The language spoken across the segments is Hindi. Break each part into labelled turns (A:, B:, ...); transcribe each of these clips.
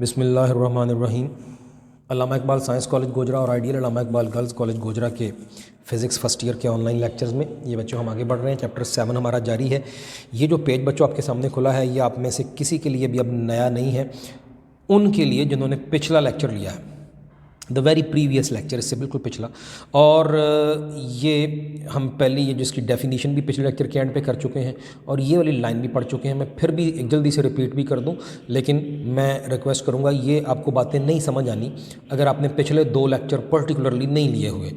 A: बिस्मिल्लाहिर्रहमानिर्रहीम। अल्लामा इकबाल साइंस कॉलेज गोजरा और आइडियल अल्लामा इकबाल गर्ल्स कॉलेज गोजरा के फ़िज़िक्स फ़र्स्ट ईयर के ऑनलाइन लेक्चर्स में ये बच्चों हम आगे बढ़ रहे हैं। चैप्टर 7 हमारा जारी है। ये जो पेज बच्चों आपके सामने खुला है, ये आप में से किसी के लिए भी अब नया नहीं है, उनके लिए जिन्होंने पिछला लेक्चर लिया है, द वेरी प्रीवियस लेक्चर, इससे बिल्कुल पिछला। और ये हम पहले ये जिसकी डेफिनेशन भी पिछले लेक्चर के एंड पे कर चुके हैं और ये वाली लाइन भी पढ़ चुके हैं। मैं फिर भी एक जल्दी से रिपीट भी कर दूं, लेकिन मैं रिक्वेस्ट करूंगा ये आपको बातें नहीं समझ आनी अगर आपने पिछले 2 लेक्चर पर्टिकुलरली नहीं लिए हुए।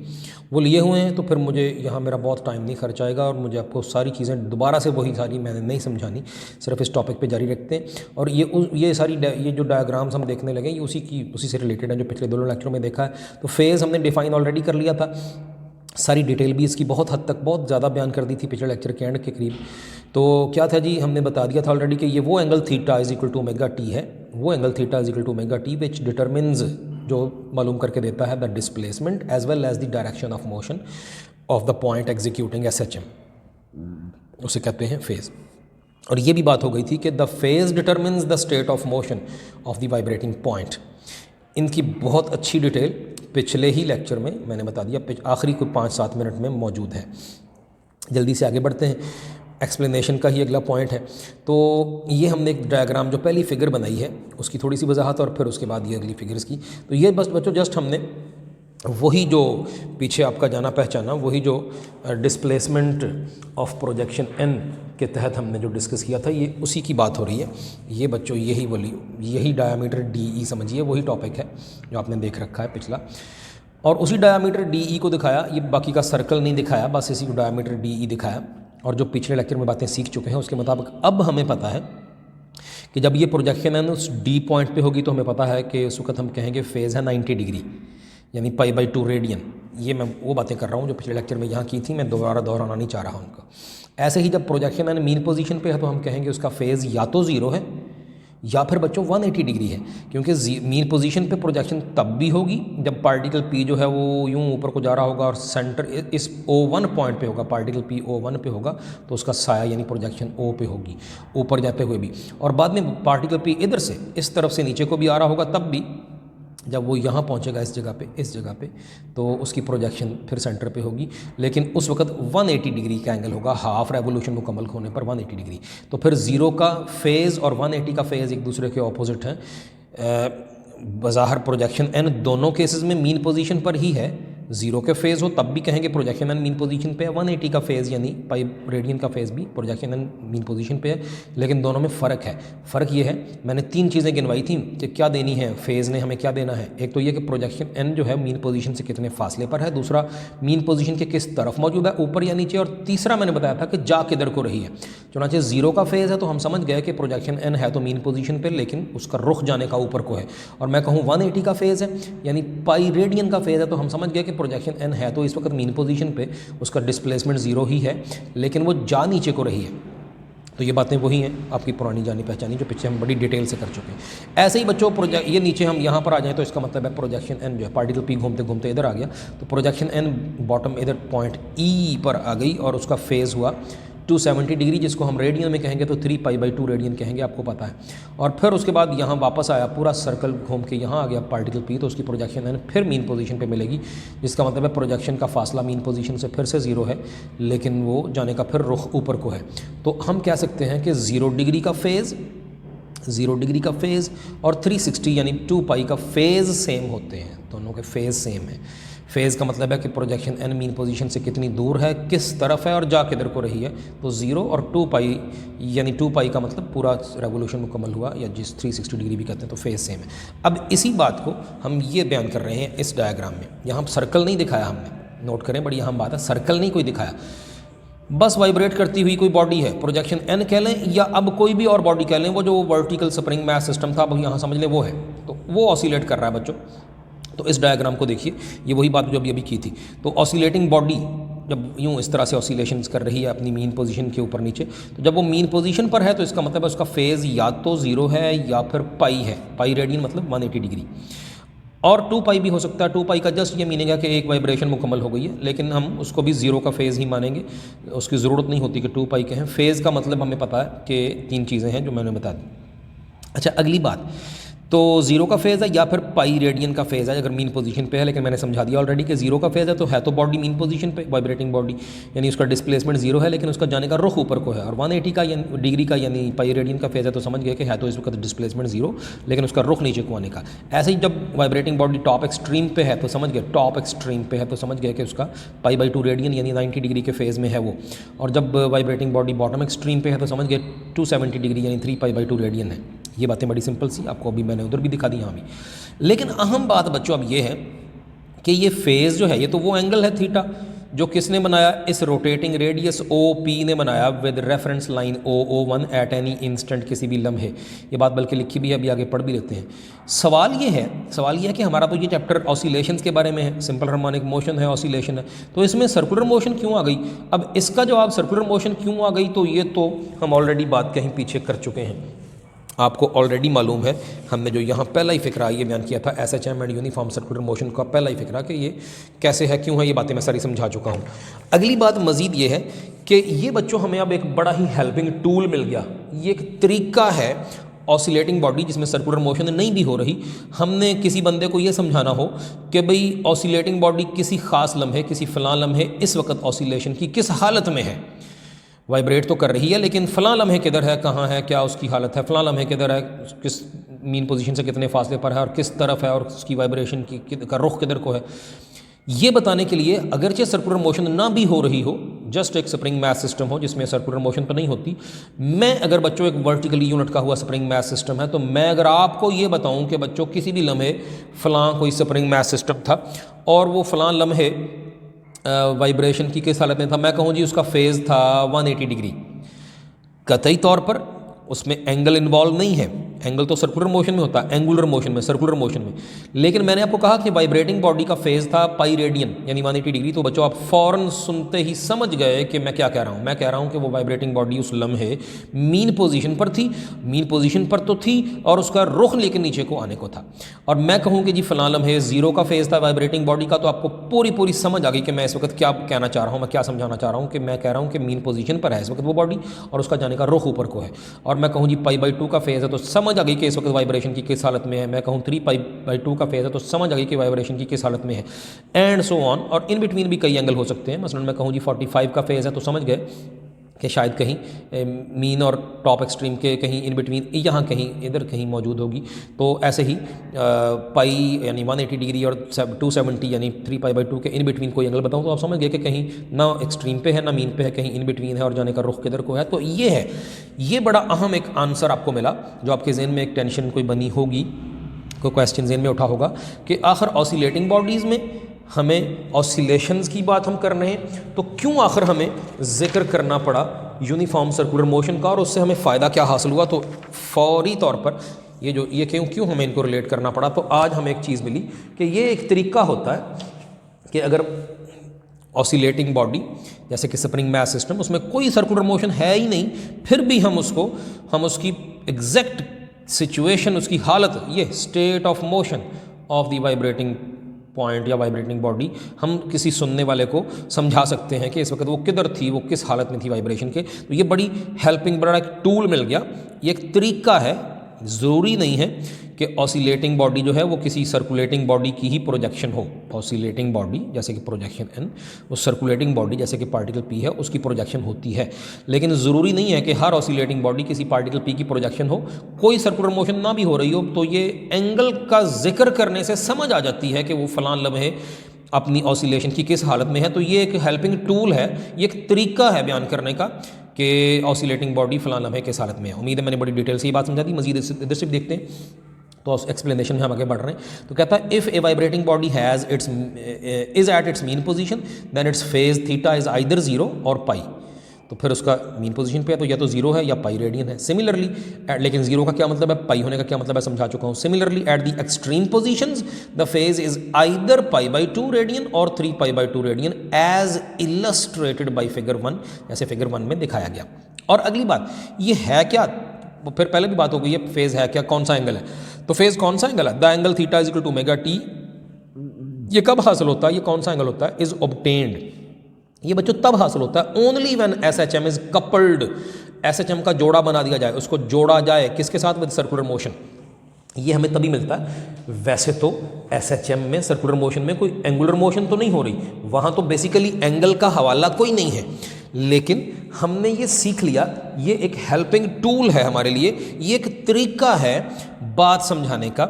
A: वो लिए हुए हैं तो फिर मुझे यहाँ मेरा बहुत टाइम नहीं खर्च आएगा और मुझे आपको सारी चीज़ें दोबारा से वही सारी मैंने नहीं समझानी, सिर्फ इस टॉपिक पे जारी रखते हैं। और ये सारी ये जो डायग्राम्स हम देखने लगे ये उसी से रिलेटेड है जो पिछले 2 लेक्चरों में देखा है। तो फेज़ हमने डिफ़ाइन ऑलरेडी कर लिया था, सारी डिटेल भी इसकी बहुत हद तक बहुत ज़्यादा बयान कर दी थी पिछले लेक्चर के एंड के करीब। तो क्या था जी, हमने बता दिया था ऑलरेडी कि ये वो angle theta is equal to omega T है, वो angle theta is equal to omega T which determines, जो मालूम करके देता है the displacement as well as the direction of motion of the point executing SHM, उसे कहते हैं फेज़। और ये भी बात हो गई थी कि the phase determines the state of motion of the vibrating point. इनकी बहुत अच्छी डिटेल पिछले ही लेक्चर में मैंने बता दिया, आखिरी कोई 5-7 मिनट में मौजूद है। जल्दी से आगे बढ़ते हैं, एक्सप्लेनेशन का ही अगला पॉइंट है। तो ये हमने एक डायग्राम जो पहली फिगर बनाई है उसकी थोड़ी सी वजाहत और फिर उसके बाद ये अगली फिगर्स की। तो ये बस बच्चों जस्ट हमने वही जो पीछे आपका जाना पहचाना, वही जो डिस्प्लेसमेंट ऑफ प्रोजेक्शन n के तहत हमने जो डिस्कस किया था, ये उसी की बात हो रही है। ये बच्चों यही डायामीटर DE समझिए, वही टॉपिक है जो आपने देख रखा है पिछला। और उसी डायामीटर DE को दिखाया, ये बाकी का सर्कल नहीं दिखाया, बस इसी को डायामीटर DE दिखाया। और जो पिछले लेक्चर में बातें सीख चुके हैं उसके मुताबिक अब हमें पता है कि जब ये प्रोजेक्शन n उस D पॉइंट पे होगी तो हमें पता है कि उस वक्त हम कहेंगे फेज़ है 90 डिग्री, यानी π/2 रेडियन। ये मैं वो बातें कर रहा हूँ जो पिछले लेक्चर में यहाँ की थी, मैं दोबारा दोहराना नहीं चाह रहा हूँ उनका। ऐसे ही जब प्रोजेक्शन n मीन पोजीशन पे है तो हम कहेंगे उसका फेज़ या तो 0 है या फिर बच्चों 180 डिग्री है, क्योंकि मीन पोजीशन पे प्रोजेक्शन तब भी होगी जब पार्टिकल P जो है वो यूं ऊपर को जा रहा होगा और सेंटर इस O1 पॉइंट पे होगा, पार्टिकल P O1 पे होगा तो उसका साया यानी प्रोजेक्शन O पे होगी ऊपर जाते हुए भी। और बाद में पार्टिकल P इधर से इस तरफ से नीचे को भी आ रहा होगा, तब भी जब वो यहाँ पहुँचेगा इस जगह पे तो उसकी प्रोजेक्शन फिर सेंटर पे होगी, लेकिन उस वक्त 180 डिग्री का एंगल होगा, हाफ रेवोल्यूशन मुकम्मल होने पर 180 डिग्री। तो फिर 0 का फेज़ और 180 का फेज़ एक दूसरे के ऑपोजिट हैं। बज़ाहिर प्रोजेक्शन n दोनों केसेस में मीन पोजीशन पर ही है। 0 के फेज़ हो तब भी कहेंगे प्रोजेक्शन n मीन पोजीशन पे है, 180 का फेज़ यानी पाई रेडियन का फेज़ भी प्रोजेक्शन n मीन पोजीशन पे है, लेकिन दोनों में फ़र्क है। फ़र्क ये है, मैंने 3 चीज़ें गिनवाई थी कि क्या देनी है फेज़ ने हमें, क्या देना है। एक तो ये कि प्रोजेक्शन n जो है मीन पोजीशन से कितने फासले पर है, दूसरा मीन पोजीशन के किस तरफ मौजूद है, ऊपर या नीचे, और तीसरा मैंने बताया था कि जा किधर को रही है। चुनांचे 0 का फेज़ है तो हम समझ गए कि प्रोजेक्शन n है तो मीन पोजीशन पर, लेकिन उसका रुख जाने का ऊपर को है। और मैं कहूँ 180 का फेज़ है यानी पाई रेडियन का फेज़ है तो हम समझ गए कि प्रोजेक्शन n है तो इस वक्त मीन पोजीशन पे उसका डिस्प्लेसमेंट 0 ही है, लेकिन वो जा नीचे को रही है। तो ये बातें वही हैं आपकी पुरानी जानी पहचानी जो पीछे हम बड़ी डिटेल से कर चुके हैं। ऐसे ही बच्चों ये नीचे हम यहाँ पर आ जाएं तो इसका मतलब है प्रोजेक्शन n जो है पार्टिकल P घूमते घूमते इधर आ गया, तो प्रोजेक्शन n बॉटम इधर पॉइंट E पर आ गई और उसका फेज़ हुआ 270 डिग्री, जिसको हम रेडियन में कहेंगे तो 3π/2 रेडियन कहेंगे, आपको पता है। और फिर उसके बाद यहाँ वापस आया, पूरा सर्कल घूम के यहाँ आ गया पार्टिकल P, तो उसकी प्रोजेक्शन n फिर मीन पोजीशन पे मिलेगी, जिसका मतलब है प्रोजेक्शन का फासला मीन पोजीशन से फिर से 0 है, लेकिन वो जाने का फिर रुख ऊपर को है। तो हम कह सकते हैं कि 0 डिग्री का फेज़ और 360 यानी 2π का फेज़ सेम होते हैं, दोनों के फेज़ सेम है। फेज़ का मतलब है कि प्रोजेक्शन n मीन पोजीशन से कितनी दूर है, किस तरफ है और जा किधर को रही है। तो 0 और 2π यानी 2π का मतलब पूरा रेवोल्यूशन मुकम्मल हुआ, या जिस 360 डिग्री भी कहते हैं, तो फेज़ सेम है। अब इसी बात को हम ये बयान कर रहे हैं इस डायग्राम में। यहाँ सर्कल नहीं दिखाया हमने, नोट करें, बड़ी अहम बात है, सर्कल नहीं कोई दिखाया, बस वाइब्रेट करती हुई कोई बॉडी है, प्रोजेक्शन n कह लें या अब कोई भी और बॉडी कह लें, वो जो वर्टिकल स्प्रिंग मैस सिस्टम था अब यहाँ समझ लें वो है, तो वो ऑसिलेट कर रहा है बच्चों। तो इस डायग्राम को देखिए, ये वही बात जो अभी की थी। तो ऑसिलेटिंग बॉडी जब यूँ इस तरह से ऑसिलेशंस कर रही है अपनी मीन पोजीशन के ऊपर नीचे, तो जब वो मीन पोजीशन पर है तो इसका मतलब है उसका फेज़ या तो 0 है या फिर पाई है, पाई रेडियन मतलब 180 डिग्री, और 2π भी हो सकता है। 2π का जस्ट ये मीनिंग है कि एक वाइब्रेशन मुकम्मल हो गई है, लेकिन हम उसको भी 0 का फेज़ ही मानेंगे, उसकी ज़रूरत नहीं होती कि 2π के हैं। फेज़ का मतलब हमें पता है कि 3 चीज़ें हैं जो मैंने बता दी। अच्छा, अगली बात, तो जीरो का फेज़ है या फिर पाई रेडियन का फेज़ है अगर मीन पोजीशन पे है, लेकिन मैंने समझा दिया ऑलरेडी कि जीरो का फेज़ है तो बॉडी मीन पोजीशन पे, वाइब्रेटिंग बॉडी, यानी उसका डिस्प्लेसमेंट जीरो है लेकिन उसका जाने का रुख ऊपर को है। और 180 का डिग्री का यानी पाई रेडियन का फेज़ है तो समझ गए कि है तो इस वक्त डिस्प्लेसमेंट जीरो लेकिन उसका रुख नीचे को आने का। ऐसे ही जब वाइब्रेटिंग बॉडी टॉप एक्सट्रीम पे है तो समझ गए, टॉप एक्सट्रीम पे है तो समझ गए कि उसका π/2 रेडियन यानी 90 डिग्री के फेज़ में है वो। और जब वाइब्रेटिंग बॉडी बॉटम एक्सट्रीम पे है तो समझ गए 270 डिग्री यानी 3π/2 रेडियन है। ये बातें बड़ी सिंपल सी, आपको अभी मैंने उधर भी दिखा दी यहाँ भी। लेकिन अहम बात बच्चों अब ये है कि ये फेज़ जो है ये तो वो एंगल है थीटा जो किसने बनाया, इस रोटेटिंग रेडियस OP ने बनाया with reference line OO1 at any instant, किसी भी लम्हे। ये बात बल्कि लिखी भी है, अभी आगे पढ़ भी लेते हैं। सवाल ये है कि हमारा तो ये चैप्टर ऑसिलेशंस के बारे में है, सिंपल हार्मोनिक मोशन है, ऑसिलेशन है, तो इसमें सर्कुलर मोशन क्यों आ गई। अब इसका जवाब सर्कुलर मोशन क्यों आ गई तो ये तो हम ऑलरेडी बात कहीं पीछे कर चुके हैं, आपको ऑलरेडी मालूम है। हमने जो यहाँ पहला ही फ़िक्रा ये बयान किया था SHM and uniform circular motion का पहला ही फ़िक्रा कि ये कैसे है, क्यों है, ये बातें मैं सारी समझा चुका हूँ। अगली बात मज़ीद ये है कि ये बच्चों हमें अब एक बड़ा ही हेल्पिंग टूल मिल गया, ये एक तरीका है ऑसिलेटिंग बॉडी जिसमें सर्कुलर मोशन नहीं भी हो रही। हमने किसी बंदे को ये समझाना हो कि भाई ऑसिलेटिंग बॉडी किसी ख़ास लम्हे, किसी फ़लाँ लम्हे इस वक्त ऑसिलेशन की किस हालत में है, वाइब्रेट तो कर रही है लेकिन फ़लाँ लम्हे किधर है, कहाँ है, क्या उसकी हालत है, फ़लाँ लम्हे किधर है, किस मीन पोजीशन से कितने फासले पर है और किस तरफ है और उसकी वाइब्रेशन का रुख किधर को है, ये बताने के लिए अगरचे सर्कुलर मोशन ना भी हो रही हो, जस्ट एक स्प्रिंग मैथ सिस्टम हो जिसमें सर्कुलर मोशन पर नहीं होती। मैं अगर बच्चों एक वर्टिकली यूनिट का हुआ स्प्रिंग मैथ सिस्टम है तो मैं अगर आपको ये बताऊं कि बच्चों किसी भी लम्हे फ़लाँ कोई स्प्रिंग मैथ सिस्टम था और वो फ़लाँ लम्हे वाइब्रेशन की किस हालत में था, मैं कहूँ जी उसका फेज़ था 180 डिग्री, कतई तौर पर उसमें एंगल इन्वॉल्व नहीं है, एंगल तो सर्कुलर मोशन में होता है, एंगुलर मोशन में, सर्कुलर मोशन में। लेकिन मैंने आपको कहा कि वाइब्रेटिंग बॉडी का फेज़ था पाई रेडियन यानी 180 डिग्री, तो बच्चों आप फ़ौरन सुनते ही समझ गए कि मैं क्या कह रहा हूँ। मैं कह रहा हूँ कि वो वाइब्रेटिंग बॉडी उस लम्हे मीन पोजीशन पर थी, मीन पोजीशन पर तो थी और उसका रुख लेकर नीचे को आने को था। और मैं कहूँ कि जी फ़लाँ लम्हे जीरो का फेज़ था वाइब्रेटिंग बॉडी का, तो आपको पूरी समझ आ गई कि मैं इस वक्त क्या कहना चाह रहा हूँ, मैं क्या समझाना चाह रहा हूँ। कि मैं कह रहा हूँ कि मीन पोजीशन पर है इस वक्त वो बॉडी और उसका जाने का रुख ऊपर को है। और मैं कहूँ जी π/2 का फेज़ है तो समझ आ गई कि इस वक्त वाइब्रेशन की किस हालत में है। मैं कहूँ 3π/2 का फेज़ है तो समझ आ गई कि वाइब्रेशन की किस हालत में है, एंड सो ऑन। और इन बिटवीन भी कई एंगल हो सकते हैं, मसलन मैं कहूँ जी 45 का फेज़ है तो समझ गए कि शायद कहीं मीन और टॉप एक्सट्रीम के कहीं इन बिटवीन यहाँ कहीं इधर कहीं मौजूद होगी। तो ऐसे ही पाई यानी 180 डिग्री और 270 यानी 3π/2 के इन बिटवीन कोई एंगल बताऊँ तो आप समझ गए कि कहीं ना एक्सट्रीम पे है ना मीन पे है, कहीं इन बिटवीन है और जाने का रुख किधर को है। तो ये है, ये बड़ा अहम एक आंसर आपको मिला जो आपके जहन में एक टेंशन कोई बनी होगी, कोई क्वेश्चन जहन में उठा होगा कि आखिर ऑसिलेटिंग बॉडीज़ में हमें ऑसिलेशंस की बात हम कर रहे हैं तो क्यों आखिर हमें जिक्र करना पड़ा यूनिफॉर्म सर्कुलर मोशन का और उससे हमें फ़ायदा क्या हासिल हुआ। तो फौरी तौर पर ये क्यों हमें इनको रिलेट करना पड़ा, तो आज हमें एक चीज़ मिली कि ये एक तरीका होता है कि अगर ऑसिलेटिंग बॉडी जैसे कि स्प्रिंग मैथ सिस्टम उसमें कोई सर्कुलर मोशन है ही नहीं, फिर भी हम उसकी एग्जैक्ट सिचुएशन, उसकी हालत, ये state of motion of the vibrating point या वाइब्रेटिंग बॉडी हम किसी सुनने वाले को समझा सकते हैं कि इस वक्त वो किधर थी, वो किस हालत में थी वाइब्रेशन के। तो ये बड़ी हेल्पिंग, बड़ा एक टूल मिल गया, ये एक तरीका है। ज़रूरी नहीं है कि ऑसिलेटिंग बॉडी जो है वो किसी सर्कुलेटिंग बॉडी की ही प्रोजेक्शन हो। ऑसिलेटिंग बॉडी जैसे कि प्रोजेक्शन एन, वो सर्कुलेटिंग बॉडी जैसे कि पार्टिकल पी है उसकी प्रोजेक्शन होती है। लेकिन ज़रूरी नहीं है कि हर ऑसिलेटिंग बॉडी किसी पार्टिकल पी की प्रोजेक्शन हो। कोई सर्कुलर मोशन ना भी हो रही हो तो ये एंगल का जिक्र करने से समझ आ जाती है कि वो फ़लाँ लम्हे अपनी ऑसिलेशन की किस हालत में है। तो ये एक हेल्पिंग टूल है, ये एक तरीका है बयान करने का कि ऑसिलेटिंग बॉडी फ़लाँ लम्हे किस हालत में है। उम्मीद है मैंने बड़ी डिटेल से ये बात समझा दी। मज़ीद इधर से देखते हैं तो एक्सप्लेनेशन में हम आगे बढ़ रहे हैं। तो कहता है if a vibrating body has is at its mean position then its phase theta is either zero और पाई। तो फिर उसका मीन पोजीशन पे है तो या तो जीरो है या पाई रेडियन है। सिमिलरली लेकिन जीरो का क्या मतलब है, पाई होने का क्या मतलब है, समझा चुका हूँ। Similarly at the extreme positions the phase is either π/2 radian और 3π/2 radian as illustrated by figure 1, जैसे फिगर 1 में दिखाया गया। और अगली बात, ये है क्या, फिर पहले भी बात हो गई है, फेज है क्या, कौन सा एंगल है। तो फेज कौन सा एंगल है, the angle theta is equal to omega T. ये कब हासिल होता है, ये कौन सा एंगल होता है, इज ऑब्टेन्ड। ये बच्चों तब हासिल होता है only when SHM is coupled, SHM का जोड़ा बना दिया जाए, उसको जोड़ा जाए किसके साथ, विद सर्कुलर मोशन। ये हमें तभी मिलता है। वैसे तो एसएचएम में सर्कुलर मोशन में कोई एंगुलर मोशन तो नहीं हो रही, वहाँ तो बेसिकली एंगल का हवाला कोई नहीं है, लेकिन हमने ये सीख लिया, ये एक हेल्पिंग टूल है हमारे लिए, ये एक तरीका है बात समझाने का।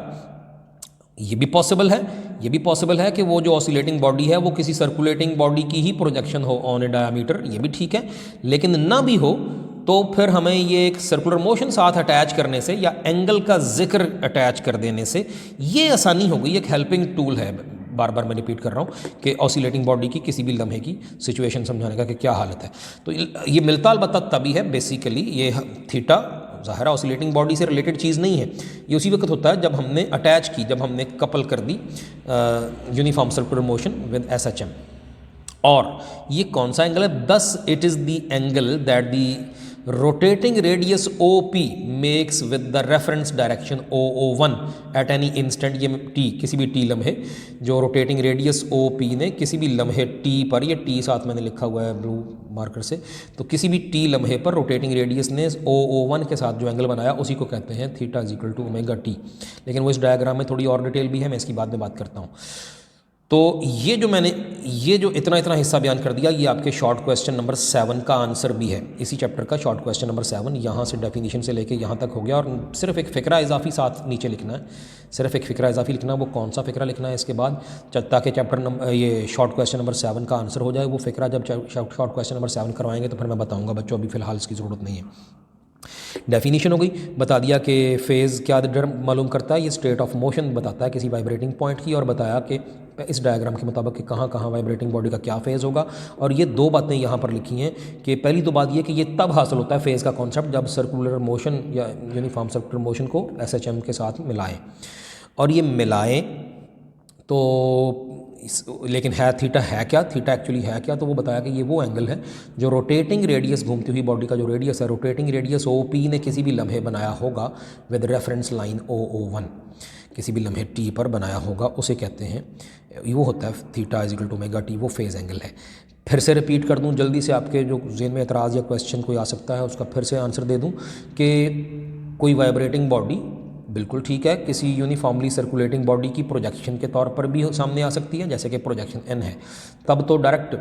A: ये भी पॉसिबल है, ये भी पॉसिबल है कि वो जो ऑसिलेटिंग बॉडी है वो किसी सर्कुलेटिंग बॉडी की ही प्रोजेक्शन हो ऑन ए डायामीटर, ये भी ठीक है। लेकिन ना भी हो तो फिर हमें ये एक सर्कुलर मोशन साथ अटैच करने से या एंगल का जिक्र अटैच कर देने से ये आसानी हो गई, एक हेल्पिंग टूल है। बार बार मैं रिपीट कर रहा हूँ कि ऑसिलेटिंग बॉडी की किसी भी लम्हे की सिचुएशन समझाने का कि क्या हालत है। तो ये मिलता अलबत्ता तभी है बेसिकली, ये थीटा ज़ाहिर ऑसिलेटिंग बॉडी से रिलेटेड चीज़ नहीं है, ये उसी वक्त होता है जब हमने अटैच की, जब हमने कपल कर दी uniform circular motion with SHM. और ये कौन सा एंगल है? This it is the angle that the rotating radius OP makes with the reference direction OO1 at any instant. ये T, किसी भी T लम्हे, जो रोटेटिंग रेडियस OP ने किसी भी लम्हे T पर, ये T साथ मैंने लिखा हुआ है ब्लू मार्कर से, तो किसी भी T लम्हे पर रोटेटिंग रेडियस ने OO1 के साथ जो एंगल बनाया उसी को कहते हैं theta is equal to omega T। लेकिन वो इस डायग्राम में थोड़ी और डिटेल भी है, मैं इसकी बाद में बात करता हूँ। तो ये जो मैंने ये जो इतना हिस्सा बयान कर दिया, ये आपके शॉर्ट क्वेश्चन नंबर 7 का आंसर भी है, इसी चैप्टर का शॉर्ट क्वेश्चन नंबर 7। यहाँ से डेफिनेशन से लेके यहाँ तक हो गया, और सिर्फ एक फ़िक्रा इजाफी साथ नीचे लिखना है, सिर्फ एक फ़िक्रा इजाफी लिखना है। वो कौन सा फ़िक्रा लिखना है इसके बाद, ताकि चैप्टर नंबर ये शॉर्ट क्वेश्चन नंबर 7 का आंसर हो जाए। वो फ़िक्रा जब शॉर्ट क्वेश्चन नंबर 7 करवाएंगे तो फिर मैं बताऊँगा बच्चों, अभी फ़िलहाल इसकी ज़रूरत नहीं है। डेफिनेशन हो गई, बता दिया कि फ़ेज़ क्या मालूम करता है, ये स्टेट ऑफ मोशन बताता है किसी वाइब्रेटिंग पॉइंट की, और बताया कि इस डायग्राम के मुताबिक कि कहाँ कहाँ वाइब्रेटिंग बॉडी का क्या फ़ेज़ होगा। और ये दो बातें यहाँ पर लिखी हैं कि पहली तो बात ये कि ये तब हासिल होता है फ़ेज़ का कॉन्सेप्ट जब सर्कुलर मोशन या यूनिफॉर्म सर्कुलर मोशन को एसएचएम के साथ मिलाएं, और ये मिलाएं तो लेकिन है थीटा है क्या, थीटा एक्चुअली है क्या, तो वो बताया कि ये वो एंगल है जो रोटेटिंग रेडियस, घूमती हुई बॉडी का जो रेडियस है, रोटेटिंग रेडियस OP ने किसी भी लम्हे बनाया होगा विद रेफरेंस लाइन OO1, किसी भी लम्हे T पर बनाया होगा, उसे कहते हैं, वो होता है theta is equal to omega T, वो फेज़ एंगल है। फिर से रिपीट कर दूं जल्दी से, आपके जो ज़हन में एतराज़ या क्वेश्चन कोई आ सकता है उसका फिर से आंसर दे दूं कि कोई वाइब्रेटिंग बॉडी बिल्कुल ठीक है, किसी यूनिफॉर्मली सर्कुलेटिंग बॉडी की प्रोजेक्शन के तौर पर भी सामने आ सकती है, जैसे कि प्रोजेक्शन N है, तब तो डायरेक्ट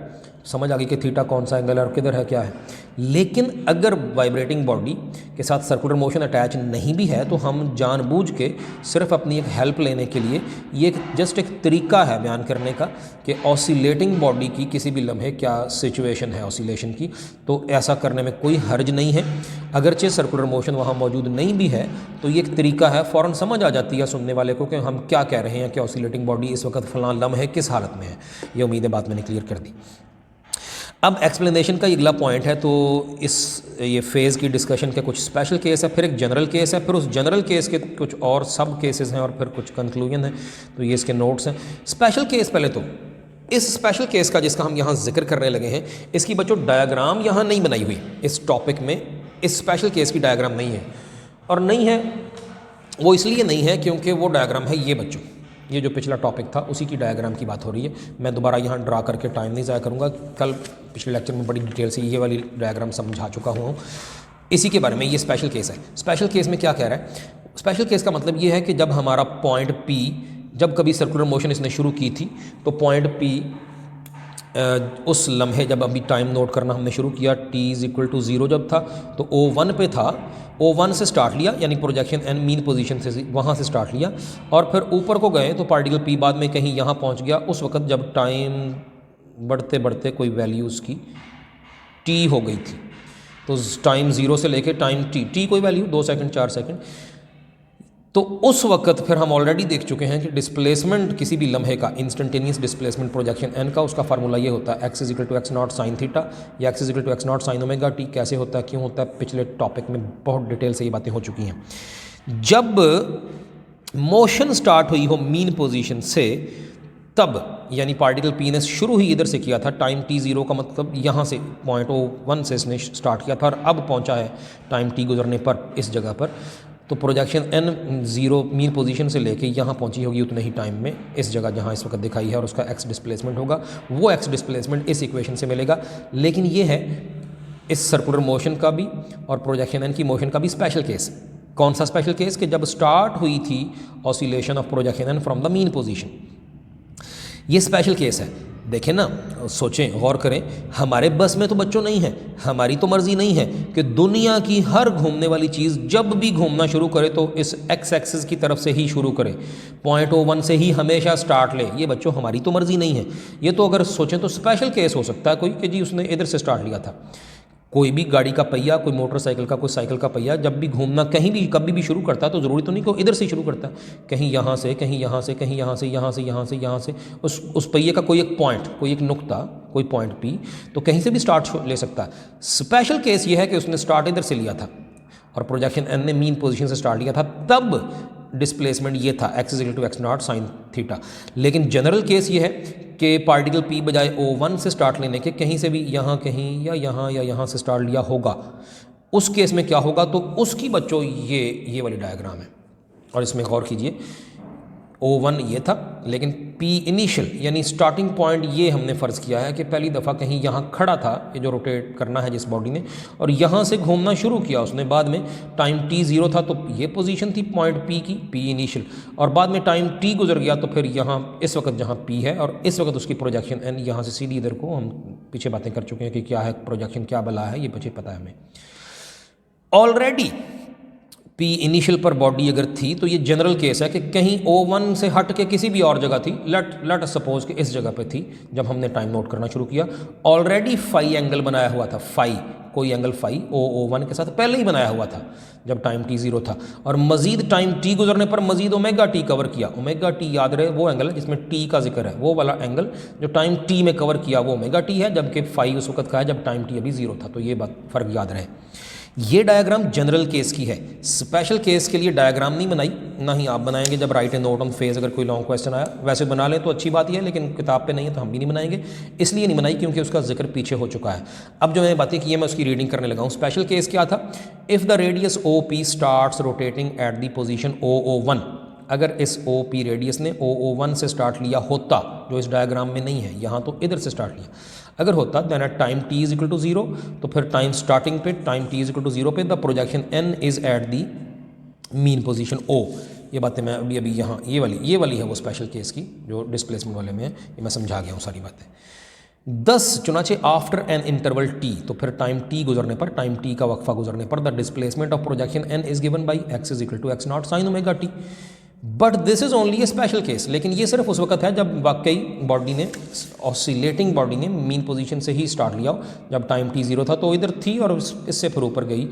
A: समझ आ गई कि थीटा कौन सा एंगल है और किधर है क्या है। लेकिन अगर वाइब्रेटिंग बॉडी के साथ सर्कुलर मोशन अटैच नहीं भी है तो हम जानबूझ के सिर्फ अपनी एक हेल्प लेने के लिए, ये जस्ट एक तरीका है बयान करने का कि ऑसिलेटिंग बॉडी की किसी भी लम्हे क्या सिचुएशन है ऑसिलेशन की, तो ऐसा करने में कोई हर्ज नहीं है। अगरचे सर्कुलर मोशन वहाँ मौजूद नहीं भी है तो ये एक तरीका है, फ़ौरन समझ आ जाती है सुनने वाले को कि हम क्या कह रहे हैं कि ऑसिलेटिंग बॉडी इस वक्त फ़लाँ लम्हे किस हालत में है। ये उम्मीद है बात मैंने क्लियर कर दी। अब एक्सप्लेनेशन का अगला पॉइंट है, तो ये फ़ेज़ की डिस्कशन के कुछ स्पेशल केस है, फिर एक जनरल केस है, फिर उस जनरल केस के कुछ और सब केसेस हैं, और फिर कुछ कंक्लूजन है, तो ये इसके नोट्स हैं। स्पेशल केस, पहले तो इस स्पेशल केस का जिसका हम यहाँ जिक्र करने लगे हैं, इसकी बच्चों डायग्राम यहाँ नहीं बनाई हुई इस टॉपिक में, इस स्पेशल केस की डायग्राम नहीं है, और नहीं है वो इसलिए नहीं है क्योंकि वो डायग्राम है ये बच्चों, ये जो पिछला टॉपिक था उसी की डायग्राम की बात हो रही है। मैं दोबारा यहाँ ड्रा करके टाइम नहीं ज़ाया करूँगा, कल पिछले लेक्चर में बड़ी डिटेल से ये वाली डायग्राम समझा चुका हूँ इसी के बारे में। ये स्पेशल केस है। स्पेशल केस में क्या कह रहा है? स्पेशल केस का मतलब ये है कि जब हमारा पॉइंट P, जब कभी सर्कुलर मोशन इसने शुरू की थी तो पॉइंट P उस लम्हे जब अभी टाइम नोट करना हमने शुरू किया, t इज़ इक्वल टू 0 जब था तो O1 पे था, O1 से स्टार्ट लिया, यानी प्रोजेक्शन N मीन पोजीशन से वहाँ से स्टार्ट लिया, और फिर ऊपर को गए तो पार्टिकल P बाद में कहीं यहाँ पहुँच गया, उस वक्त जब टाइम बढ़ते बढ़ते कोई वैल्यू उसकी t हो गई थी, तो टाइम 0 से लेके टाइम t कोई वैल्यू 2 सेकंड 4 सेकंड, तो उस वक्त फिर हम ऑलरेडी देख चुके हैं कि डिस्प्लेसमेंट किसी भी लम्हे का, इंस्टेंटेनियस डिस्प्लेसमेंट प्रोजेक्शन N का, उसका फार्मूला ये होता है x is equal to x not sine theta या x is equal to x not sine omega t। कैसे होता है, क्यों होता है, पिछले टॉपिक में बहुत डिटेल से ये बातें हो चुकी हैं। जब मोशन स्टार्ट हुई हो मीन पोजीशन से, तब यानी पार्टिकल P ने शुरू ही इधर से किया था, टाइम t0 का मतलब यहाँ से पॉइंट O1 से इसने स्टार्ट किया था और अब पहुँचा है टाइम t गुजरने पर इस जगह पर, तो प्रोजेक्शन N 0 मीन पोजीशन से लेके यहाँ पहुँची होगी उतने ही टाइम में इस जगह जहाँ इस वक्त दिखाई है, और उसका x डिस्प्लेसमेंट होगा, वो x डिस्प्लेसमेंट इस इक्वेशन से मिलेगा। लेकिन ये है इस सर्कुलर मोशन का भी और प्रोजेक्शन N की मोशन का भी स्पेशल केस। कौन सा स्पेशल केस कि जब स्टार्ट हुई थी oscillation of projection N from the mean position. ये स्पेशल केस है। देखें ना, सोचें, गौर करें, हमारे बस में तो बच्चों नहीं है, हमारी तो मर्जी नहीं है कि दुनिया की हर घूमने वाली चीज़ जब भी घूमना शुरू करे तो इस एक्स एक्सिस की तरफ से ही शुरू करे, पॉइंट O1 से ही हमेशा स्टार्ट ले। ये बच्चों हमारी तो मर्जी नहीं है। ये तो अगर सोचें तो स्पेशल केस हो सकता है कोई कि जी उसने इधर से स्टार्ट लिया था। कोई भी गाड़ी का पहिया, कोई मोटरसाइकिल का, कोई साइकिल का पहिया जब भी घूमना कहीं भी कभी भी शुरू करता है तो ज़रूरी तो नहीं कि इधर से ही शुरू करता है, कहीं यहाँ से, कहीं यहाँ से, कहीं यहाँ से, यहाँ से, यहाँ से, यहाँ से, उस पहिए का कोई एक पॉइंट, कोई एक नुक्ता, कोई पॉइंट P, तो कहीं से भी स्टार्ट ले सकता है। स्पेशल केस ये है कि उसने स्टार्ट इधर से लिया था और प्रोजेक्शन N ने मीन पोजीशन से स्टार्ट लिया था, तब डिस्प्लेसमेंट ये था x equal to x0 sine theta. लेकिन जनरल केस ये है कि पार्टिकल P बजाय O1 से स्टार्ट लेने के कहीं से भी यहाँ कहीं या यहाँ से स्टार्ट लिया होगा, उस केस में क्या होगा, तो उसकी बच्चों ये वाली डायग्राम है। और इसमें गौर कीजिए, O1 ये था, लेकिन P इनिशियल यानी स्टार्टिंग पॉइंट ये हमने फ़र्ज़ किया है कि पहली दफ़ा कहीं यहाँ खड़ा था, ये जो रोटेट करना है जिस बॉडी ने, और यहाँ से घूमना शुरू किया उसने। बाद में टाइम t0 था तो ये पोजीशन थी पॉइंट P की, P इनिशियल, और बाद में टाइम t गुजर गया तो फिर यहाँ इस वक्त जहाँ P है और इस वक्त उसकी प्रोजेक्शन N, यहाँ से सीधी इधर को हम पीछे बातें कर चुके हैं कि क्या है प्रोजेक्शन, क्या बला है, ये पीछे पता है हमें ऑलरेडी। P इनिशियल पर बॉडी अगर थी तो ये जनरल केस है कि कहीं O1 से हट के किसी भी और जगह थी, लेट सपोज कि इस जगह पे थी जब हमने टाइम नोट करना शुरू किया, ऑलरेडी फाई एंगल बनाया हुआ था, फाई कोई एंगल फाई O1 के साथ पहले ही बनाया हुआ था जब टाइम t0 था, और मजीद टाइम t गुजरने पर मजीद ओमेगा t कवर किया। ओमेगा t याद रहे वो एंगल है जिसमें t का जिक्र है, वो वाला एंगल जो टाइम t में कवर किया वो ओमेगा t है, जबकि फाई उस वक्त का है जब टाइम t अभी 0 था। तो ये बात फ़र्क याद रहे। ये डायग्राम जनरल केस की है, स्पेशल केस के लिए डायग्राम नहीं बनाई, ना ही आप बनाएंगे जब right A note on phase अगर कोई लॉन्ग क्वेश्चन आया। वैसे बना लें तो अच्छी बात ही है, लेकिन किताब पे नहीं है तो हम भी नहीं बनाएंगे, इसलिए नहीं बनाई क्योंकि उसका जिक्र पीछे हो चुका है। अब जो मैंने बातें की है मैं उसकी रीडिंग करने लगा हूँ। स्पेशल केस क्या था, if the radius OP starts rotating at the position O01, अगर इस OP रेडियस ने O01 से स्टार्ट लिया होता, जो इस डायग्राम में नहीं है, यहाँ तो इधर से स्टार्ट लिया, अगर होता then at time t is equal to 0, तो फिर टाइम स्टार्टिंग पे time t is equal to 0 पे the projection N is at the mean position O। ये बातें मैं अभी यहाँ ये वाली है वो स्पेशल केस की जो डिस्प्लेसमेंट वाले में है, ये मैं समझा गया हूँ सारी बातें। 10 चुनाचे आफ्टर एन इंटरवल t, तो फिर टाइम t गुजरने पर, टाइम t का वक्फा गुजरने पर the displacement of projection N is given by x is equal to x0 sine omega t। But this is only a special case, लेकिन ये सिर्फ उस वक्त है जब वाकई बॉडी ने, ऑसिलेटिंग बॉडी ने मीन पोजीशन से ही स्टार्ट लिया हो, जब टाइम t0 था तो इधर थी और इससे फिर ऊपर गई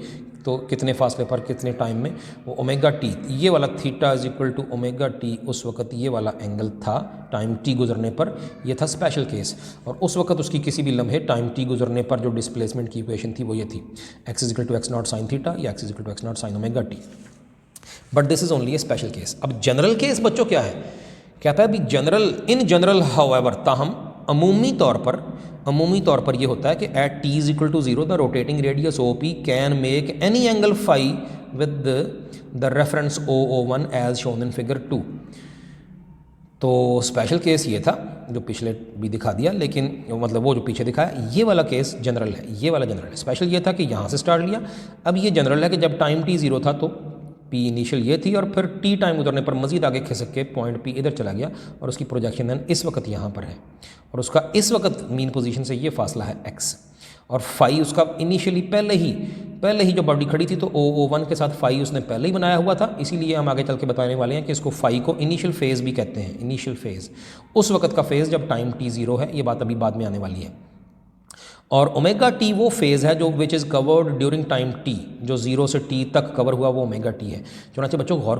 A: तो कितने फासले पर कितने टाइम में, वो ओमेगा t, ये वाला theta is equal to omega t, उस वक्त ये वाला एंगल था टाइम t गुजरने पर, ये था स्पेशल केस। और उस वक्त उसकी किसी भी लम्हे टाइम t गुजरने पर जो डिस्प्लेसमेंट की इक्वेशन थी वो ये थी, x is equal to x0 sine theta या x is equal to x0 sine omega t। But this is only a special case. अब जनरल केस बच्चों क्या है, कहता है भी जनरल, इन जनरल हाउएवर, ताहम अमूमी तौर पर ये होता है कि at t is equal to 0 the rotating radius OP can make any angle phi with the reference O01 as shown in figure 2। तो स्पेशल केस ये था जो पिछले भी दिखा दिया, लेकिन मतलब वो जो पीछे दिखाया, ये वाला केस जनरल है, ये वाला जनरल है। स्पेशल ये था कि यहाँ से स्टार्ट लिया, अब ये जनरल है कि जब टाइम t0 था तो P इनिशियल ये थी और फिर T टाइम उतरने पर मजीद आगे खिसक के पॉइंट P इधर चला गया और उसकी प्रोजेक्शन N इस वक्त यहाँ पर है और उसका इस वक्त मीन पोजीशन से ये फासला है x, और फाई उसका इनिशियली पहले ही जो बॉडी खड़ी थी तो O01 के साथ फाई उसने पहले ही बनाया हुआ था, इसीलिए हम आगे चल के बताने वाले हैं कि इसको फाई को इनिशियल फेज़ भी कहते हैं। इनिशियल फेज़ उस वक्त का फेज़ जब टाइम t0 है, ये बात अभी बाद में आने वाली है। और ओमेगा टी वो फेज़ है जो which is covered during time t, जो 0 से t तक कवर हुआ वो ओमेगा t है। चुनांचे बच्चों गौर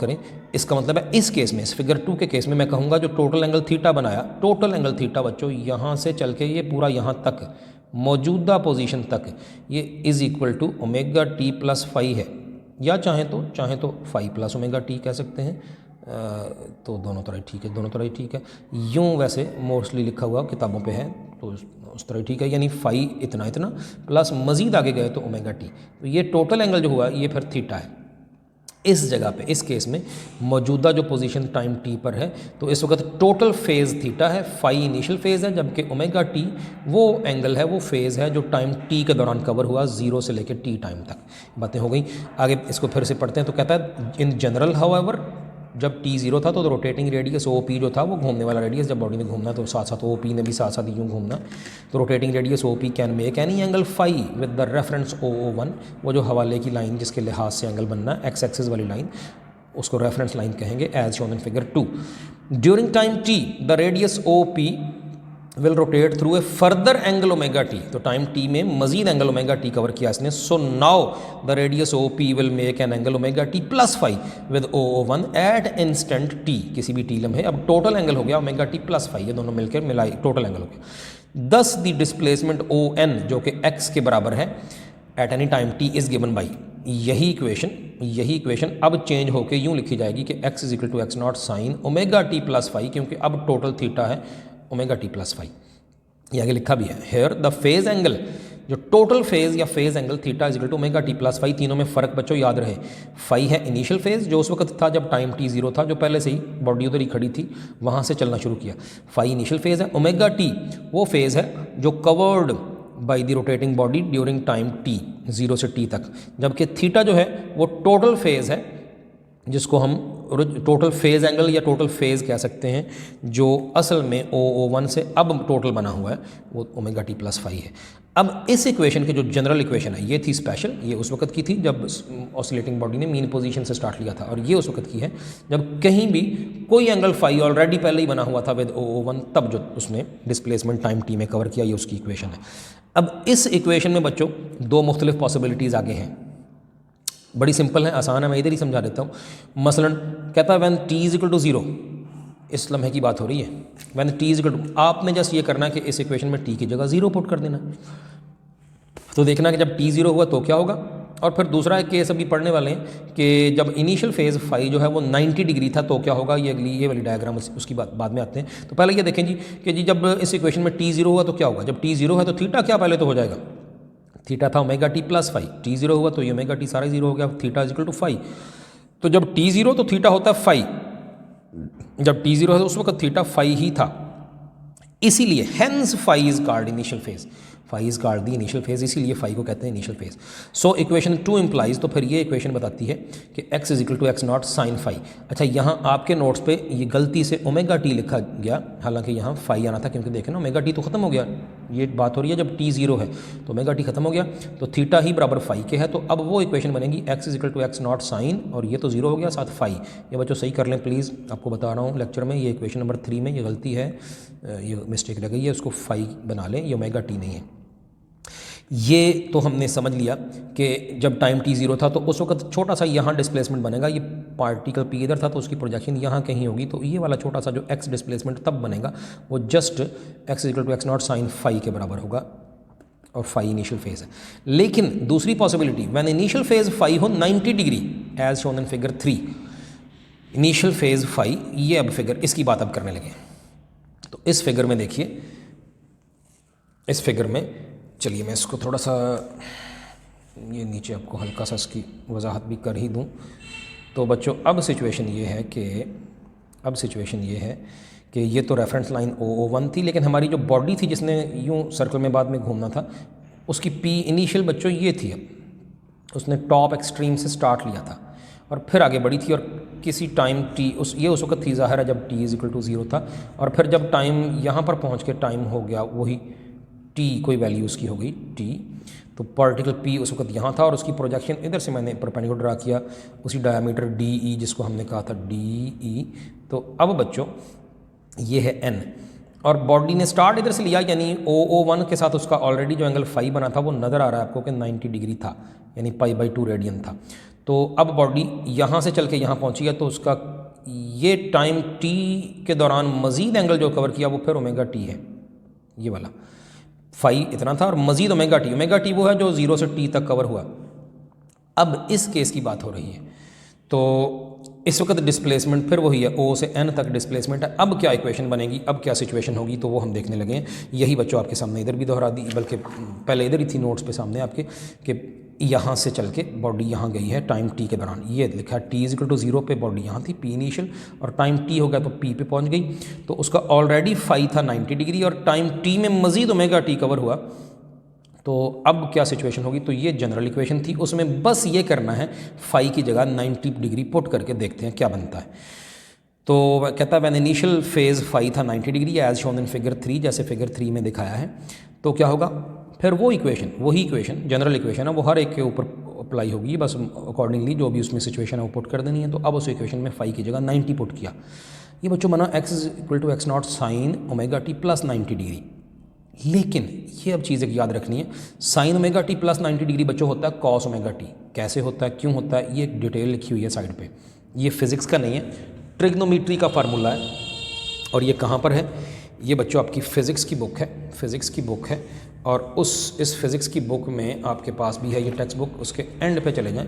A: करें, इसका मतलब है इस केस में, इस फिगर 2 के केस में मैं कहूँगा जो टोटल एंगल थीटा बनाया, टोटल एंगल थीटा बच्चों यहाँ से चल के ये पूरा यहाँ तक मौजूदा पोजीशन तक ये is equal to omega t plus phi है, या चाहें तो फाई प्लस ओमेगा t कह सकते हैं, तो दोनों तरह ठीक है। यूँ वैसे मोस्टली लिखा हुआ किताबों पे है तो उस तरह ठीक है, यानी फाई इतना प्लस मज़ीद आगे गए तो ओमेगा t, तो ये टोटल एंगल जो हुआ ये फिर थीटा है। इस जगह पे इस केस में मौजूदा जो पोजीशन टाइम टी पर है, तो इस वक्त टोटल फेज़ थीटा है, फाई इनिशियल फेज़ है, जबकि ओमेगा टी वो एंगल है, वो फेज़ है जो टाइम टी के दौरान कवर हुआ 0 से लेकर टी टाइम तक। बातें हो गई। आगे इसको फिर से पढ़ते हैं। तो कहता है इन जनरल हाउएवर जब टी 0 था तो रोटेटिंग रेडियस ओ पी जो था वो घूमने वाला रेडियस, जब बॉडी ने घूमना तो साथ साथ ओ पी ने भी साथ साथ यूँ घूमना, तो rotating radius O P can make any angle phi with the reference O O one, वो जो हवाले की लाइन जिसके लिहाज से एंगल बनना एक्स एक्सिस वाली लाइन, उसको रेफरेंस लाइन कहेंगे as shown in figure 2। During time T the radius O P will rotate through a further angle omega T, तो टाइम टी में मजीद एंगल ओमेगा टी कवर किया इसने। So now the radius O P will make an angle omega T plus phi with O O one at instant T, किसी भी टी लम्हे। अब टोटल एंगल हो गया ओमेगा टी प्लस फाई, ये दोनों मिलकर मिलाई टोटल एंगल हो गया। दस द डिस्प्लेसमेंट ओ एन जो कि एक्स के बराबर है at any time T is given by, यही इक्वेशन अब चेंज होकर यूँ लिखी जाएगी कि x is equal to x not sine omega T plus phi, क्योंकि अब टोटल थीटा है ओमेगा टी प्लस फाई। ये आगे लिखा भी है। हेयर द फेज एंगल, जो टोटल फेज या phase angle theta is equal to omega T plus phi, तीनों में फ़र्क बच्चों याद रहे। फाई है इनिशियल फेज जो उस वक्त था जब टाइम टी 0 था, जो पहले से ही बॉडी उधर ही खड़ी थी वहाँ से चलना शुरू किया, फाई इनिशियल फेज है। ओमेगा टी वो फेज है जो covered by the rotating body during time T 0 से टी तक, जबकि थीटा जो है वो टोटल फेज है जिसको हम टोटल फेज़ एंगल या टोटल फेज़ कह सकते हैं, जो असल में ओ ओ वन से अब टोटल बना हुआ है वो ओमेगा टी प्लस फाई है। अब इस इक्वेशन की जो जनरल इक्वेशन है ये थी स्पेशल, ये उस वक्त की थी जब ऑसिलेटिंग बॉडी ने मीन पोजीशन से स्टार्ट लिया था, और ये उस वक्त की है जब कहीं भी कोई एंगल फाई ऑलरेडी पहले ही बना हुआ था विद ओ ओ वन, तब जो उसने डिस्प्लेसमेंट टाइम टी में कवर किया, ये उसकी इक्वेशन है। अब इस इक्वेशन में बच्चों दो मुख्तलिफ पॉसिबिलिटीज़ आगे हैं, बड़ी सिंपल है, आसान है, मैं इधर ही समझा देता हूँ। मसलन कहता है when T is equal to 0, इस लम्हे की बात हो रही है, when T is equal to, आपने जस्ट ये करना है कि इस इक्वेशन में टी की जगह 0 पुट कर देना। तो देखना कि जब टी 0 हुआ तो क्या होगा। और फिर दूसरा एक केस अभी पढ़ने वाले हैं कि जब इनिशियल फेज़ फाई जो है वो 90 डिग्री था तो क्या होगा, ये वाली डायग्राम उसकी बाद में आते हैं। तो पहले ये देखें जी कि जी जब इस इक्वेशन में टी 0 हुआ तो क्या होगा। जब टी 0 है तो थीटा क्या पहले तो हो जाएगा, थीटा था omega T plus phi, T 0 हुआ तो ये ओमेगा टी सारा 0 हो गया, theta is equal to phi. तो जब टी 0 तो थीटा होता है फाई, जब टी 0 है तो उस वक्त थीटा फाई ही था, इसीलिए hence phi is called initial phase, phi is called the initial phase, इसीलिए फाई को कहते हैं initial phase. So equation 2 implies, तो फिर ये इक्वेशन बताती है कि x is equal to x not sine phi. अच्छा, यहाँ आपके नोट्स पे ये गलती से ओमेगा टी लिखा गया, हालांकि यहाँ फाई आना था, क्योंकि देखें ना ओमेगा टी तो खत्म हो गया, ये बात हो रही है जब टी 0 है तो ओमेगा टी खत्म हो गया, तो थीटा ही बराबर फाई के है। तो अब वो इक्वेशन बनेगी x is equal to x not sine, और ये तो 0 हो गया साथ फाई। ये बच्चों सही कर लें प्लीज़, आपको बता रहा हूँ लेक्चर में, ये इक्वेशन नंबर 3 में ये गलती है, ये मिस्टेक लग गई है, उसको फाई बना लें, ये ओमेगा टी नहीं है। ये तो हमने समझ लिया कि जब टाइम टी 0 था तो उस वक्त छोटा सा यहाँ डिस्प्लेसमेंट बनेगा, ये पार्टिकल पी इधर था तो उसकी प्रोजेक्शन यहाँ कहीं होगी, तो ये वाला छोटा सा जो एक्स डिस्प्लेसमेंट तब बनेगा वो just X equal to x not sine phi के बराबर होगा, और फाई इनिशियल फेज है। लेकिन दूसरी possibility, when initial phase phi हो 90 degree as shown in figure 3, initial phase phi, ये अब फिगर इसकी बात अब करने लगे। तो इस फिगर में देखिए, इस फिगर में चलिए मैं इसको थोड़ा सा ये नीचे आपको हल्का सा इसकी वजाहत भी कर ही दूं। तो बच्चों अब सिचुएशन ये है कि ये तो रेफरेंस लाइन O1 थी, लेकिन हमारी जो बॉडी थी जिसने यूं सर्कल में बाद में घूमना था, उसकी पी इनिशियल बच्चों ये थी, अब उसने टॉप एक्सट्रीम से स्टार्ट लिया था और फिर आगे बढ़ी थी, और किसी टाइम टी उस वक्त थी ज़ाहिर है जब टी इज इक्वल टू 0 था, और फिर जब टाइम यहाँ पर पहुँच के टाइम हो गया वही टी, कोई वैल्यू उसकी हो गई टी, तो पार्टिकल पी उस वक्त यहाँ था और उसकी प्रोजेक्शन इधर से मैंने परपेंडिकुलर ड्रा किया, उसी डायमीटर डी ई जिसको हमने कहा था डी ई। तो अब बच्चों ये है एन, और बॉडी ने स्टार्ट इधर से लिया, यानी O1 के साथ उसका ऑलरेडी जो एंगल फाई बना था वो नज़र आ रहा है आपको कि 90 डिग्री था, यानी π/2 रेडियन था। तो अब बॉडी यहाँ से चल के यहाँ पहुँची है, तो उसका ये टाइम टी के दौरान मज़ीद एंगल जो कवर किया वो फिर ओमेगा टी है, ये वाला फाई इतना था और मज़ीद ओमेगा टी वो है जो 0 से टी तक कवर हुआ। अब इस केस की बात हो रही है, तो इस वक्त डिस्प्लेसमेंट फिर वही है, O से N तक डिस्प्लेसमेंट है। अब क्या इक्वेशन बनेगी, अब क्या सिचुएशन होगी, तो वो हम देखने लगे हैं। यही बच्चों आपके सामने इधर भी दोहरा दी, बल्कि पहले इधर ही थी नोट्स पे सामने आपके, कि यहाँ से चल के बॉडी यहाँ गई है टाइम टी के दौरान, ये लिखा है t इक्वल टू 0 पे बॉडी यहाँ थी p इनिशियल, और टाइम t हो गया तो p पे पहुँच गई, तो उसका ऑलरेडी फाई था 90 डिग्री और टाइम t में मज़ीद ओमेगा t कवर हुआ। तो अब क्या सिचुएशन होगी, तो ये जनरल इक्वेशन थी, उसमें बस ये करना है फाई की जगह 90 डिग्री पुट करके देखते हैं क्या बनता है। तो कहता है वैन इनिशियल फेज़ फाई था 90 degree as shown in figure 3, जैसे फिगर 3 में दिखाया है, तो क्या होगा फिर वही इक्वेशन जनरल इक्वेशन है वो हर एक के ऊपर अप्लाई होगी, बस अकॉर्डिंगली जो भी उसमें सिचुएशन है वो पुट कर देनी है। तो अब उस इक्वेशन में फाई की जगह 90 पुट किया, ये बच्चों बना x equal to x naught sine omega T plus 90 degree. लेकिन ये अब चीज़ एक याद रखनी है, sine omega T plus 90 degree बच्चों होता है कॉस ओमेगा टी। कैसे होता है, क्यों होता है, ये एक डिटेल लिखी हुई है साइड पे, ये फिज़िक्स का नहीं है, ट्रिग्नोमेट्री का फार्मूला है। और ये कहाँ पर है, ये बच्चों आपकी फ़िज़िक्स की बुक है, और इस फिज़िक्स की बुक में आपके पास भी है ये टेक्स्ट बुक, उसके एंड पे चले जाएं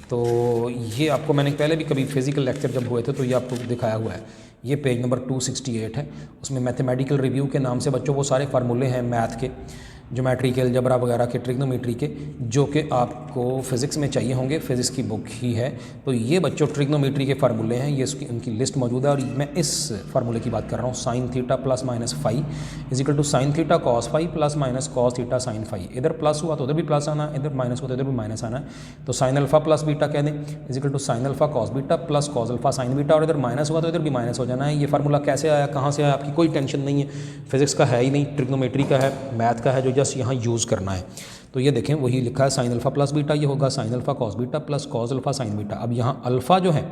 A: तो ये आपको मैंने पहले भी कभी फिज़िकल लेक्चर जब हुए थे तो ये आपको दिखाया हुआ है, ये पेज नंबर 268 है। उसमें मैथमेटिकल रिव्यू के नाम से बच्चों वो सारे फार्मूले हैं मैथ के, ज्योमेट्री के, अलजबरा वगैरह के, ट्रिग्नोमेट्री के, जो कि आपको फ़िज़िक्स में चाहिए होंगे, फ़िज़िक्स की बुक ही है। तो ये बच्चों ट्रिग्नोमेट्री के फार्मूले हैं, ये उसकी उनकी लिस्ट मौजूद है। और मैं इस फार्मूले की बात कर रहा हूँ, sine theta plus minus phi is equal to sine theta cos phi plus minus cos theta sine phi. इधर प्लस हुआ तो उधर भी प्लस आना है, इधर माइनस हुआ तो इधर भी माइनस आना है। तो साइन अल्फा प्लस बीटा कह दें is equal to sine alpha cos beta plus cos alpha sine beta, और इधर माइनस हुआ तो इधर भी माइनस हो जाना है। ये फार्मूला कैसे आया, कहाँ से आया, आपकी कोई टेंशन नहीं है, फिज़िक्स का है ही नहीं, ट्रिग्नोमेट्री का है, मैथ का है, जो जस्ट यहाँ यूज़ करना है। तो ये देखें वही लिखा है साइन अल्फा प्लस बीटा, ये होगा sign alpha cos beta plus cos alpha sine beta. अब यहाँ अल्फा जो है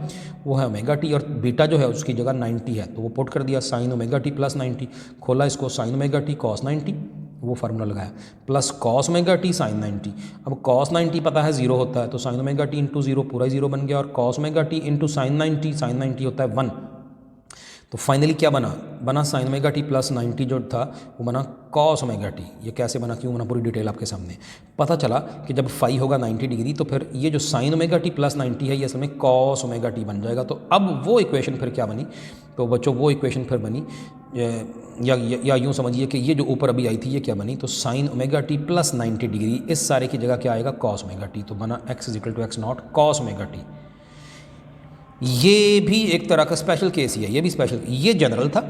A: वो है ओमेगा टी और बीटा जो है उसकी जगह 90 है, तो वो पुट कर दिया साइन ओमेगा टी प्लस 90, खोला इसको साइन ओमेगा टी कॉस 90, वो फार्मूला लगाया, plus cos omega t sine 90। अब कॉस 90 पता है 0 होता है, तो साइन ओमेगा टी इंटू 0 पूरा ही 0 बन गया, और cos omega T into sine 90 होता है 1। तो फाइनली क्या बना साइन ओमेगा टी प्लस 90 जो था वो बना कॉस ओमेगा टी। ये कैसे बना, क्यों बना, पूरी डिटेल आपके सामने। पता चला कि जब फाई होगा 90 डिग्री तो फिर ये जो साइन ओमेगा टी प्लस 90 है ये असल में कॉस ओमेगा टी बन जाएगा। तो अब वो इक्वेशन फिर क्या बनी, तो बच्चों वो इक्वेशन फिर बनी या यूँ समझिए कि ये जो ऊपर अभी आई थी ये क्या बनी, तो sign omega T plus 90 degree, इस सारे की जगह क्या आएगा कॉस ओमेगा टी। तो बना x is equal to x naught cos omega T. ये भी एक तरह का स्पेशल केस ही है, ये भी स्पेशल, ये जनरल था,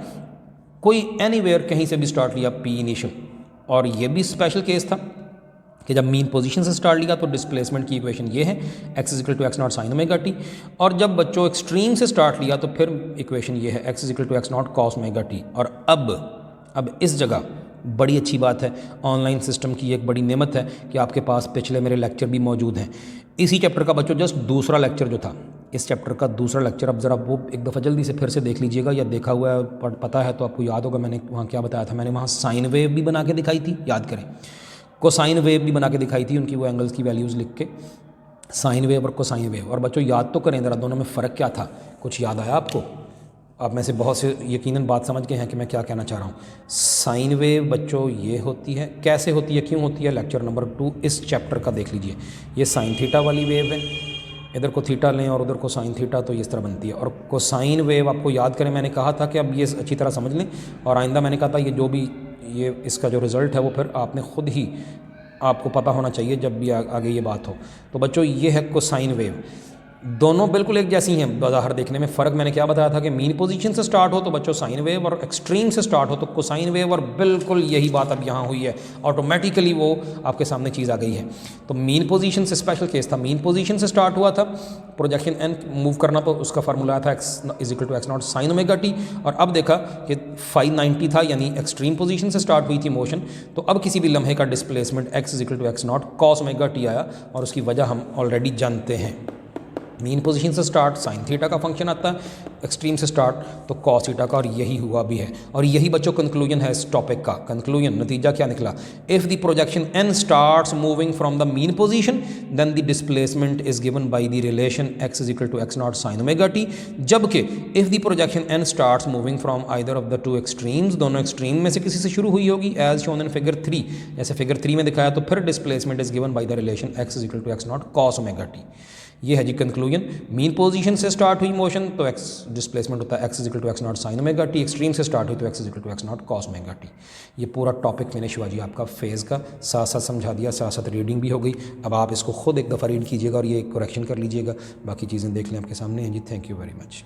A: कोई एनीवेयर कहीं से भी स्टार्ट लिया पी इनिशियल, और ये भी स्पेशल केस था कि जब मीन पोजीशन से स्टार्ट लिया तो डिस्प्लेसमेंट की इक्वेशन ये है x equal to x not sine omega t, और जब बच्चों एक्सट्रीम से स्टार्ट लिया तो फिर इक्वेशन ये है x equal to x naught cos omega t. और अब इस जगह बड़ी अच्छी बात है, ऑनलाइन सिस्टम की एक बड़ी नेमत है कि आपके पास पिछले मेरे लेक्चर भी मौजूद हैं। इसी चैप्टर का बच्चों जस्ट दूसरा लेक्चर जो था, इस चैप्टर का दूसरा लेक्चर, अब ज़रा वो एक दफ़ा जल्दी से फिर से देख लीजिएगा, या देखा हुआ है पता है तो आपको याद होगा मैंने वहाँ क्या बताया था। मैंने वहाँ साइन वेव भी बना के दिखाई थी, याद करें, कोसाइन वेव भी बना के दिखाई थी, उनकी वो एंगल्स की वैल्यूज़ लिख के, साइन वेव और कोसाइन वेव। और बच्चों याद तो करें ज़रा दोनों में फ़र्क क्या था, कुछ याद आया आपको? आप में से बहुत से यकीनन बात समझ गए हैं कि मैं क्या कहना चाह रहा हूँ। साइन वेव बच्चों ये होती है, कैसे होती है, क्यों होती है, लेक्चर नंबर 2 इस चैप्टर का देख लीजिए। ये साइन थीटा वाली वेव है, इधर को थीटा लें और उधर को साइन थीटा, तो इस तरह बनती है। और कोसाइन वेव आपको याद करें, मैंने कहा था कि अब ये अच्छी तरह समझ लें, और आइंदा मैंने कहा था ये जो भी ये इसका जो रिज़ल्ट है वो फिर आपने ख़ुद ही आपको पता होना चाहिए जब भी आगे ये बात हो। तो बच्चों ये है कोसाइन वेव, दोनों बिल्कुल एक जैसी हैं बाहर देखने में। फ़र्क मैंने क्या बताया था कि मीन पोजीशन से स्टार्ट हो तो बच्चों साइन वेव, और एक्सट्रीम से स्टार्ट हो तो कोसाइन वेव, और बिल्कुल यही बात अब यहाँ हुई है, ऑटोमेटिकली वो आपके सामने चीज़ आ गई है। तो मीन पोजीशन से स्पेशल केस था, मीन पोजीशन से स्टार्ट हुआ था, प्रोजेक्शन एन मूव करना, तो उसका फार्मूला था x is equal to x not sine omega t. और अब देखा कि 590 था, यानी एक्सट्रीम पोजीशन से स्टार्ट हुई थी मोशन, तो अब किसी भी लम्हे का displacement x is equal to x naught cos omega t आया, और उसकी वजह हम ऑलरेडी जानते हैं। मीन पोजीशन से स्टार्ट साइन थीटा का फंक्शन आता है, एक्सट्रीम से स्टार्ट तो कॉस थीटा का, और यही हुआ भी है। और यही बच्चों कंक्लूजन है इस टॉपिक का। कंक्लूजन, नतीजा क्या निकला, if the projection N starts moving from the mean position then the displacement is given by the relation x is equal to x not sine omega t. जबकि if the projection N starts moving from either of the two extremes, दोनों एक्सट्रीम में से किसी से शुरू हुई होगी, एज शोन इन फिगर 3, जैसे फिगर 3 में दिखाया, तो फिर displacement is given by the relation x is equal to x naught cos omega T. ये है जी कंक्लूजन। मीन पोजीशन से स्टार्ट हुई मोशन तो एक्स डिस्प्लेसमेंट होता है x is equal to x not sine omega t, extreme से स्टार्ट हुई तो x is equal to x naught cos omega T. ये पूरा टॉपिक फिनिश हुआ जी आपका फेज़ का, साथ साथ समझा दिया, साथ साथ रीडिंग भी हो गई। अब आप इसको खुद एक दफ़ा रीड कीजिएगा और ये करेक्शन कर लीजिएगा, बाकी चीज़ें देख लें आपके सामने हैं जी। Thank you very much.